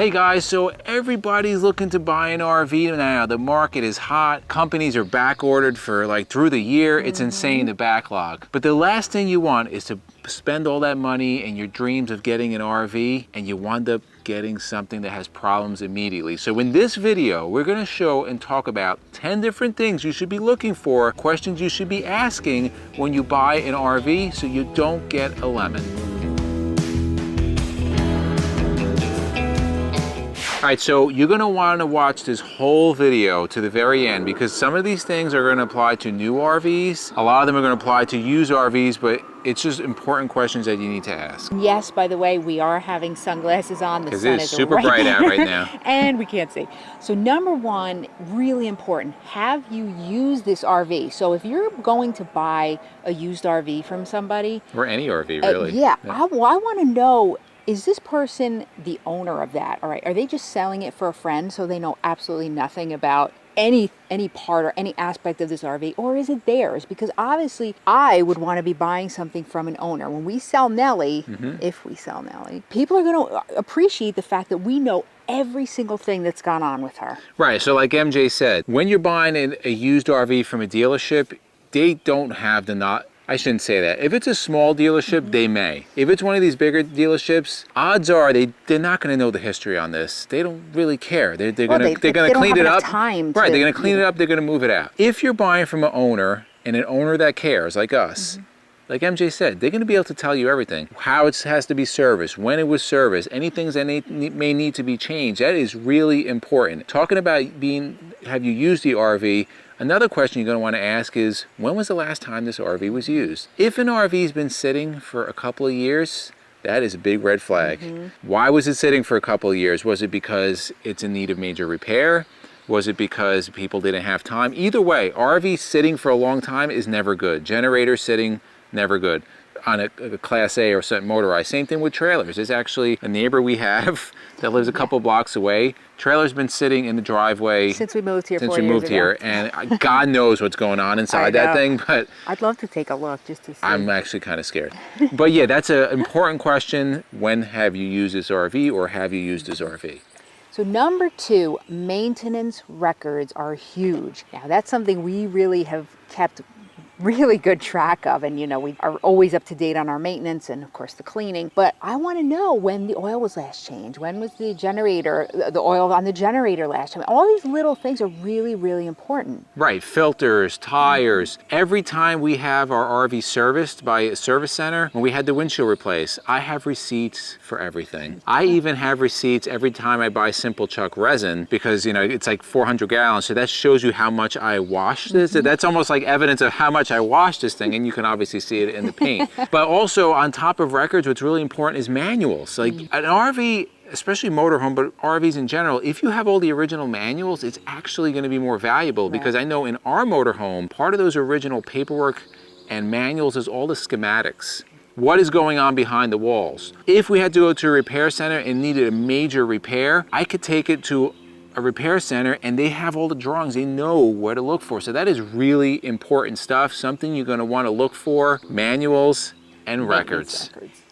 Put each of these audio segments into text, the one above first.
Hey guys, so everybody's looking to buy an RV now. The market is hot. Companies are back ordered for like through the year. It's insane, the backlog. But the last thing you want is to spend all that money and your dreams of getting an RV and you wind up getting something that has problems immediately. So in this video, we're gonna show and talk about 10 different things you should be looking for, questions you should be asking when you buy an RV so you don't get a lemon. All right, so you're gonna wanna watch this whole video to the very end because some of these things are gonna apply to new RVs. A lot of them are gonna apply to used RVs, but it's just important questions that you need to ask. Yes, by the way, we are having sunglasses on. The sun is super bright out right now. And we can't see. So number one, really important, have you used this RV? So if you're going to buy a used RV from somebody. Or any RV, really. I want to know, is this person the owner of that? All right, are they just selling it for a friend so they know absolutely nothing about any part or any aspect of this RV, or is it theirs? Because obviously I would want to be buying something from an owner. When we sell Nellie, if we sell Nellie, people are going to appreciate the fact that we know every single thing that's gone on with her. Right, so like MJ said, when you're buying a used RV from a dealership, they don't have I shouldn't say that. If it's a small dealership, they may. If it's one of these bigger dealerships, odds are they're not going to know the history on this. They don't really care. They're going to clean it up. Right, they're going to clean it up. They're going to move it out. If you're buying from an owner and an owner that cares, like us, like MJ said, they're going to be able to tell you everything. How it has to be serviced, when it was serviced, any things that may need to be changed. That is really important. Talking about have you used the RV? Another question you're going to want to ask is, when was the last time this RV was used? If an RV's been sitting for a couple of years, that is a big red flag. Why was it sitting for a couple of years? Was it because it's in need of major repair? Was it because people didn't have time? Either way, RV sitting for a long time is never good. Generator sitting, never good. On a Class A or something motorized. Same thing with trailers. There's actually a neighbor we have that lives a couple blocks away. Trailer's been sitting in the driveway since we moved here. And God knows what's going on inside that thing. But I'd love to take a look just to see. I'm actually kind of scared. But yeah, that's an important question. When have you used this RV, or have you used this RV? So number two, maintenance records are huge. Now that's something we really have kept really good track of, and we are always up to date on our maintenance and of course the cleaning. But I want to know when the oil was last changed, when was the oil on the generator last time. All these little things are really, really important. Right, filters, tires. Every time we have our RV serviced by a service center, when we had the windshield replaced, I have receipts for everything. I even have receipts every time I buy Simple Chuck resin, because it's like 400 gallons, so that shows you how much I washed this. That's almost like evidence of how much I washed this thing, and you can obviously see it in the paint. But also on top of records, what's really important is manuals. Like an RV, especially motorhome, but RVs in general, if you have all the original manuals, it's actually going to be more valuable, because I know in our motorhome, part of those original paperwork and manuals is all the schematics. What is going on behind the walls? If we had to go to a repair center and needed a major repair, I could take it to a repair center and they have all the drawings. They know where to look for. So that is really important stuff, something you're going to want to look for, manuals and records.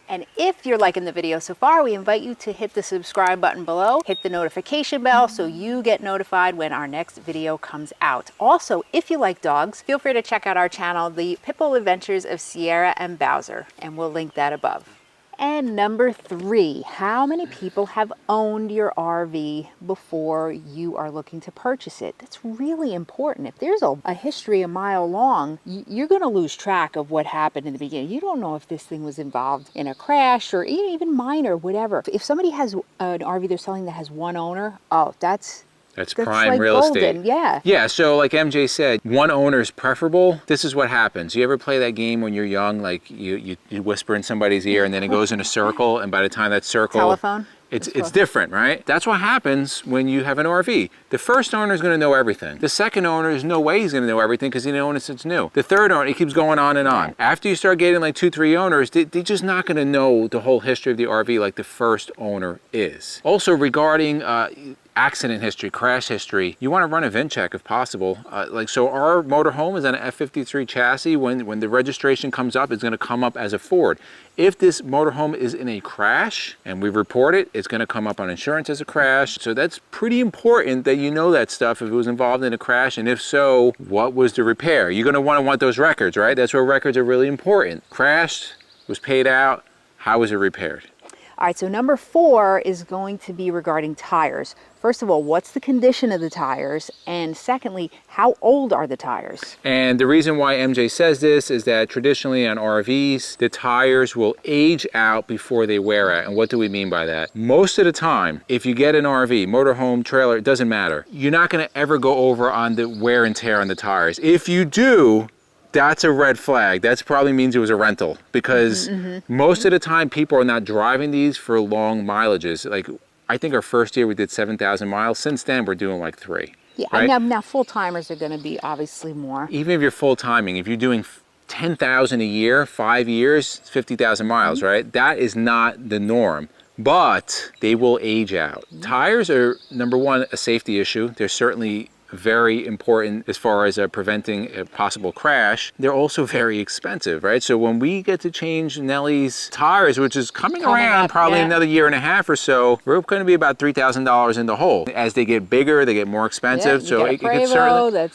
And if you're liking the video so far, we invite you to hit the subscribe button below, hit the notification bell so you get notified when our next video comes out. Also, if you like dogs, feel free to check out our channel, the Knablin Adventures of Sierra and Bowser, and we'll link that above. And number three, how many people have owned your RV before you are looking to purchase it? That's really important. If there's a history a mile long, you're going to lose track of what happened in the beginning. You don't know if this thing was involved in a crash or even minor, whatever. If somebody has an RV they're selling that has one owner, that's prime like real golden. Estate. Yeah, so like MJ said, one owner is preferable. This is what happens. You ever play that game when you're young, like you whisper in somebody's ear and then it goes in a circle, and by the time that circle... Telephone? It's different, right? That's what happens when you have an RV. The first owner is going to know everything. The second owner, there's no way he's going to know everything because he's owned it since new. The third owner, it keeps going on and on. After you start getting like 2, 3 owners, they're just not going to know the whole history of the RV like the first owner is. Also regarding accident history, crash history, you want to run a VIN check if possible. So our motorhome is on an F53 chassis. When the registration comes up, it's going to come up as a Ford. If this motorhome is in a crash and we report it, it's going to come up on insurance as a crash. So that's pretty important that you know that stuff if it was involved in a crash, and if so, what was the repair? You're going to want those records, right? That's where records are really important. Crashed, was paid out, how was it repaired? All right, so number 4 is going to be regarding tires. First of all, what's the condition of the tires? And secondly, how old are the tires? And the reason why MJ says this is that traditionally on RVs, the tires will age out before they wear out. And what do we mean by that? Most of the time, if you get an RV, motorhome, trailer, it doesn't matter. You're not gonna ever go over on the wear and tear on the tires. If you do, that's a red flag. That probably means it was a rental, because most of the time people are not driving these for long mileages. Like, I think our first year we did 7,000 miles. Since then, we're doing like 3. Yeah, right? now full-timers are going to be obviously more. Even if you're full-timing, if you're doing 10,000 a year, 5 years, 50,000 miles, right? That is not the norm, but they will age out. Tires are, number one, a safety issue. They're certainly very important as far as preventing a possible crash. They're also very expensive, right? So when we get to change Nellie's tires, which is coming around probably another year and a half or so, we're going to be about $3,000 in the hole. As they get bigger, they get more expensive. Yeah, so it could certainly...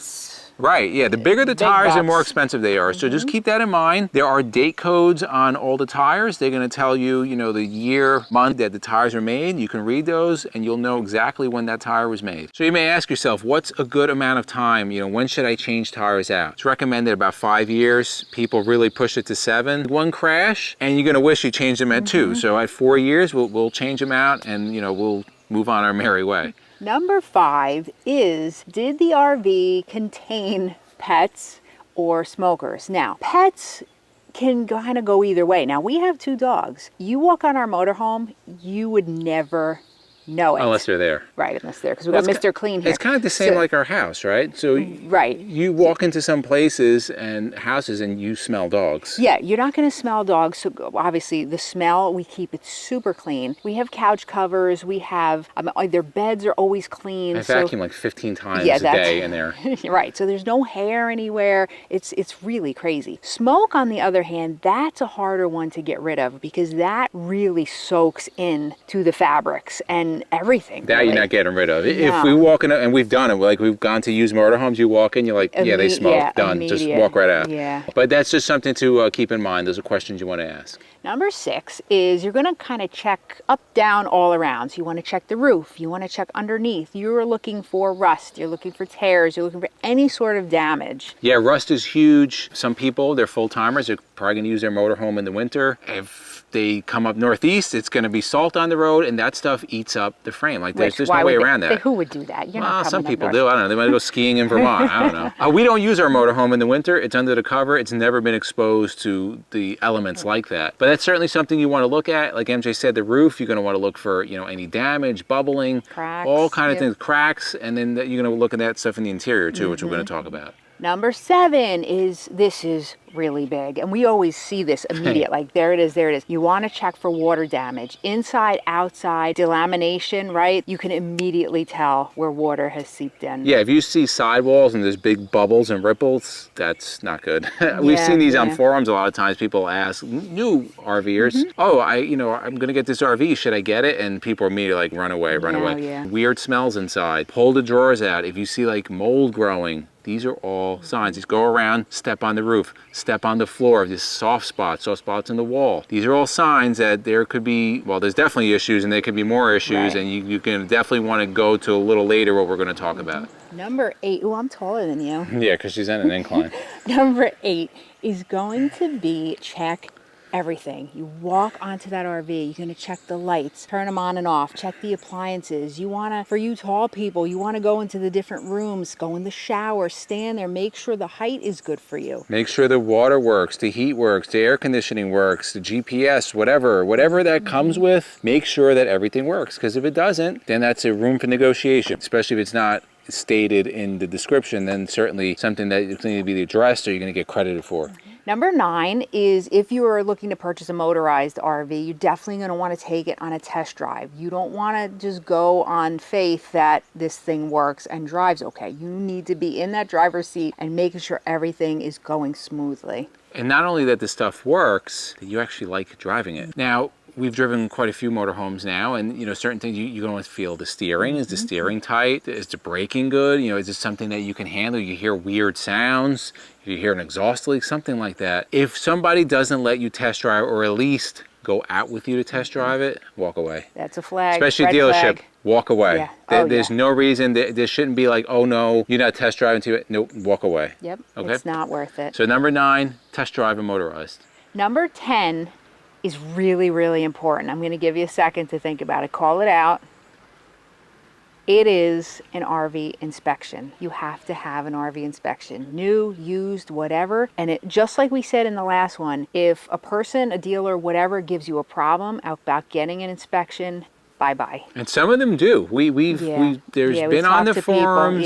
Right, yeah, the bigger the tires, the more expensive they are. So just keep that in mind. There are date codes on all the tires. They're gonna tell you, you know, the year, month that the tires were made. You can read those and you'll know exactly when that tire was made. So you may ask yourself, what's a good amount of time? You know, when should I change tires out? It's recommended about 5 years. People really push it to 7. One crash and you're gonna wish you changed them at 2. So at 4 years, we'll change them out and, you know, we'll move on our merry way. Number 5 is, did the RV contain pets or smokers? Now, pets can kind of go either way. Now, we have 2 dogs. You walk on our motorhome, you would never know it. Unless they're there. Right, unless they're, because we've got Mr. Clean here. It's kind of the same like our house, right? So you walk into some places and houses and you smell dogs. Yeah, you're not going to smell dogs. So obviously the smell, we keep it super clean. We have couch covers. We have, their beds are always clean. I vacuum like 15 times a day in there. Right, so there's no hair anywhere. It's really crazy. Smoke, on the other hand, that's a harder one to get rid of because that really soaks in to the fabrics and everything. That you're not getting rid of. No. If we walk in, and we've done it, like we've gone to use motorhomes, you walk in, you're like, yeah, they smoke, done, just walk right out. Yeah. But that's just something to keep in mind. Those are questions you want to ask. Number 6 is you're going to kind of check up, down, all around. So you want to check the roof. You want to check underneath. You're looking for rust. You're looking for tears. You're looking for any sort of damage. Yeah, rust is huge. Some people, they're full-timers. They're probably going to use their motorhome in the winter. If they come up northeast, it's going to be salt on the road, and that stuff eats up the frame. Like there's no way around that. Who would do that? You're not some people do. I don't know. They might go skiing in Vermont. I don't know. We don't use our motorhome in the winter. It's under the cover. It's never been exposed to the elements like that. But that's certainly something you want to look at. Like MJ said, the roof, you're going to want to look for, you know, any damage, bubbling, cracks, all kind of things, cracks, and then you're going to look at that stuff in the interior too, which we're going to talk about. Number 7 is, this is really big, and we always see this immediate, like there it is, there it is. You want to check for water damage, inside, outside, delamination, right? You can immediately tell where water has seeped in. Yeah, if you see sidewalls and there's big bubbles and ripples, that's not good. We've seen these on forums a lot of times. People ask new RVers, oh, I'm gonna get this RV, should I get it? And people are immediately like, run away, run away. Yeah. Weird smells inside. Pull the drawers out. If you see like mold growing, these are all signs. Just go around, step on the roof, step on the floor, there's soft spots in the wall. These are all signs that there could be, well, there's definitely issues and there could be more issues, and you can definitely want to go to a little later what we're going to talk about. Number 8, oh, I'm taller than you. Yeah, because she's on an incline. Number 8 is going to be check everything. You walk onto that RV, you're going to check the lights, turn them on and off, check the appliances. You want to, for you tall people, you want to go into the different rooms, go in the shower, stand there, make sure the height is good for you. Make sure the water works, the heat works, the air conditioning works, the GPS, whatever that comes with, make sure that everything works. Because if it doesn't, then that's a room for negotiation, especially if it's not stated in the description, then certainly something that is going to be addressed or you're going to get credited for. Number 9 is if you are looking to purchase a motorized RV, you're definitely going to want to take it on a test drive. You don't want to just go on faith that this thing works and drives okay. You need to be in that driver's seat and making sure everything is going smoothly. And not only that this stuff works, that you actually like driving it. Now, we've driven quite a few motorhomes now, and you know, certain things you don't feel the steering. Is the steering tight? Is the braking good? You know, is it something that you can handle? You hear weird sounds, you hear an exhaust leak, something like that. If somebody doesn't let you test drive, or at least go out with you to test drive it, walk away. That's a flag. Especially red dealership, flag. walk away. Yeah. There's no reason, there shouldn't be like, oh no, you're not test driving to it. Nope, walk away. Yep, okay? It's not worth it. So number 9, test drive a motorized. Number 10 is really, really important. I'm going to give you a second to think about it. Call it out. It is an RV inspection. You have to have an RV inspection. New, used, whatever. And it, just like we said in the last one, if a person, a dealer, whatever gives you a problem about getting an inspection, bye-bye. And some of them do. There's been on the forums.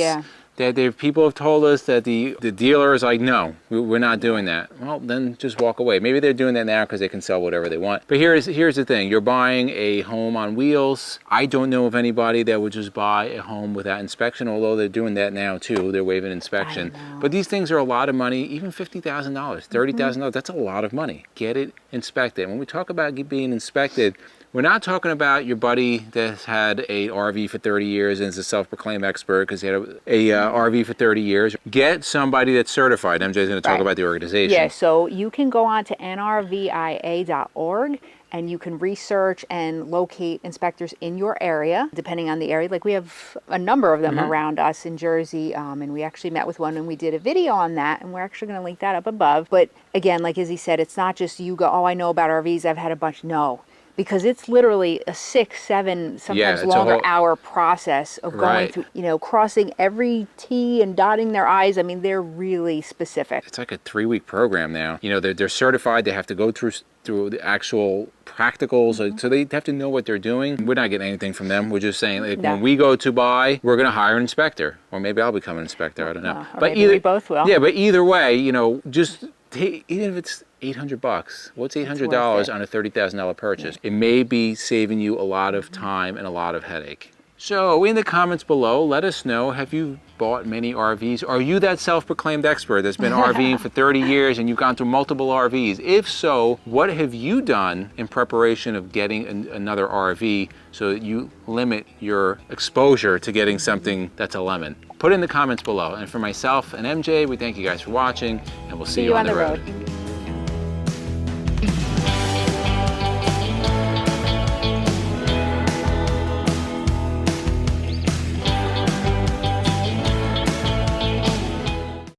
That people have told us that the dealer is like, no, we're not doing that. Well, then just walk away. Maybe they're doing that now because they can sell whatever they want. But here's the thing. You're buying a home on wheels. I don't know of anybody that would just buy a home without inspection, although they're doing that now too. They're waiving inspection. But these things are a lot of money, even $50,000, $30,000. That's a lot of money. Get it inspected. When we talk about being inspected, we're not talking about your buddy that's had a RV for 30 years and is a self-proclaimed expert because he had a RV for 30 years. Get somebody that's certified. MJ's going to talk about the organization. Yeah, so you can go on to nrvia.org and you can research and locate inspectors in your area, depending on the area. Like we have a number of them around us in Jersey, and we actually met with one and we did a video on that, and we're actually going to link that up above. But again, like Izzy said, it's not just you go, oh, I know about RVs, I've had a bunch. No. Because it's literally a 6, 7, sometimes longer hour process of going through, you know, crossing every T and dotting their I's. I mean, they're really specific. It's like a 3-week program now. You know, they're certified. They have to go through the actual practicals, so they have to know what they're doing. We're not getting anything from them. We're just saying, like, when we go to buy, we're going to hire an inspector, or maybe I'll become an inspector. I don't know. But maybe we both will. Yeah, but either way, you know, just even if it's $800, what's $800 on a $30,000 purchase? It may be saving you a lot of time and a lot of headache. So in the comments below, let us know, have you bought many RVs? Are you that self-proclaimed expert that's been RVing for 30 years and you've gone through multiple RVs? If so, what have you done in preparation of getting another RV so that you limit your exposure to getting something that's a lemon? Put it in the comments below. And for myself and MJ, we thank you guys for watching, and we'll see you on the road.